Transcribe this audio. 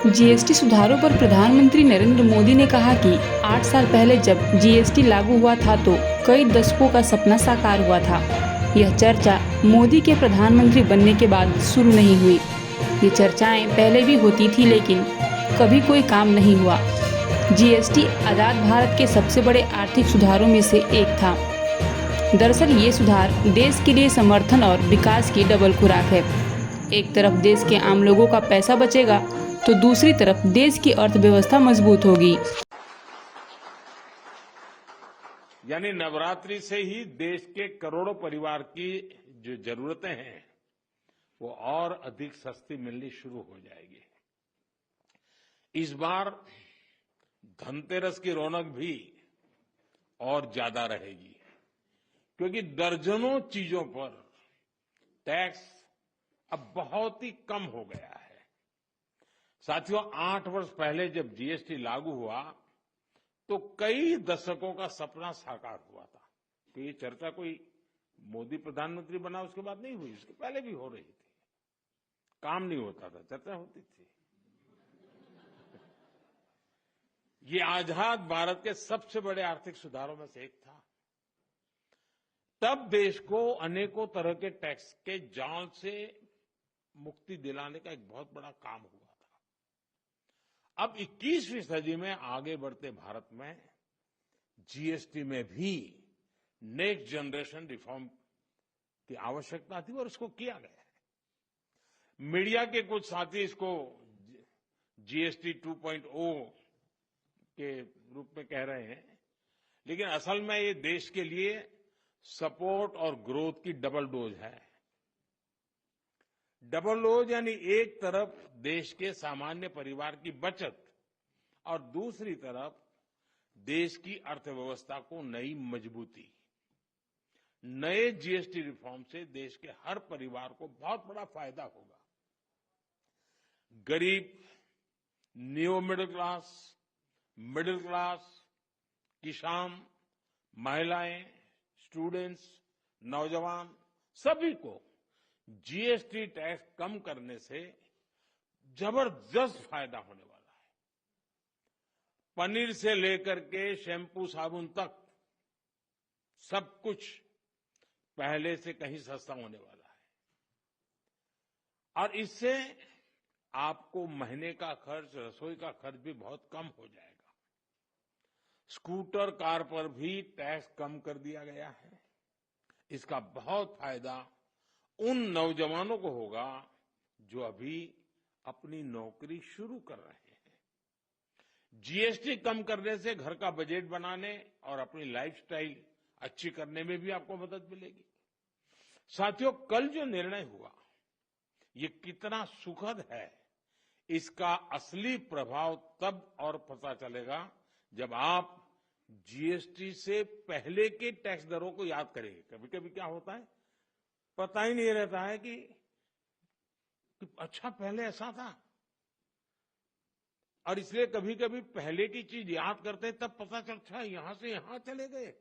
GST सुधारों पर प्रधानमंत्री नरेंद्र मोदी ने कहा कि 8 साल पहले जब जीएसटी लागू हुआ था तो कई दशकों का सपना साकार हुआ था। यह चर्चा मोदी के प्रधानमंत्री बनने के बाद शुरू नहीं हुई। ये चर्चाएं पहले भी होती थी लेकिन कभी कोई काम नहीं हुआ। जीएसटी आजाद भारत के सबसे बड़े आर्थिक सुधारों में से एक था। दरअसल ये सुधार देश के लिए समर्थन और विकास की डबल खुराक है। एक तरफ देश के आम लोगों का पैसा बचेगा तो दूसरी तरफ देश की अर्थव्यवस्था मजबूत होगी। यानी नवरात्रि से ही देश के करोड़ों परिवार की जो जरूरतें हैं वो और अधिक सस्ती मिलनी शुरू हो जाएगी। इस बार धनतेरस की रौनक भी और ज्यादा रहेगी क्योंकि दर्जनों चीजों पर टैक्स अब बहुत ही कम हो गया है। साथियों, 8 वर्ष पहले जब जीएसटी लागू हुआ तो कई दशकों का सपना साकार हुआ था। तो ये चर्चा कोई मोदी प्रधानमंत्री बना उसके बाद नहीं हुई, उसके पहले भी हो रही थी। काम नहीं होता था, चर्चा होती थी। ये आजाद भारत के सबसे बड़े आर्थिक सुधारों में से एक था। तब देश को अनेकों तरह के टैक्स के जाल से मुक्ति दिलाने का एक बहुत बड़ा काम हुआ था। अब 21वीं सदी में आगे बढ़ते भारत में जीएसटी में भी नेक्स्ट जनरेशन रिफॉर्म की आवश्यकता थी और उसको किया गया है। मीडिया के कुछ साथी इसको जीएसटी 2.0 के रूप में कह रहे हैं, लेकिन असल में ये देश के लिए सपोर्ट और ग्रोथ की डबल डोज है। डबल डोज यानी एक तरफ देश के सामान्य परिवार की बचत और दूसरी तरफ देश की अर्थव्यवस्था को नई मजबूती। नए जीएसटी रिफॉर्म से देश के हर परिवार को बहुत बड़ा फायदा होगा। गरीब, न्यू मिडिल क्लास, किसान, महिलाएं, स्टूडेंट्स, नौजवान सभी को जीएसटी टैक्स कम करने से जबरदस्त फायदा होने वाला है। पनीर से लेकर के शैम्पू साबुन तक सब कुछ पहले से कहीं सस्ता होने वाला है और इससे आपको महीने का खर्च, रसोई का खर्च भी बहुत कम हो जाएगा। स्कूटर, कार पर भी टैक्स कम कर दिया गया है। इसका बहुत फायदा उन नौजवानों को होगा जो अभी अपनी नौकरी शुरू कर रहे हैं। जीएसटी कम करने से घर का बजट बनाने और अपनी लाइफस्टाइल अच्छी करने में भी आपको मदद मिलेगी। साथियों, कल जो निर्णय हुआ ये कितना सुखद है, इसका असली प्रभाव तब और पता चलेगा जब आप जीएसटी से पहले के टैक्स दरों को याद करेंगे। कभी कभी क्या होता है, पता ही नहीं रहता है कि अच्छा पहले ऐसा था, और इसलिए कभी कभी पहले की चीज याद करते हैं तब पता चलता है यहां से यहां चले गए।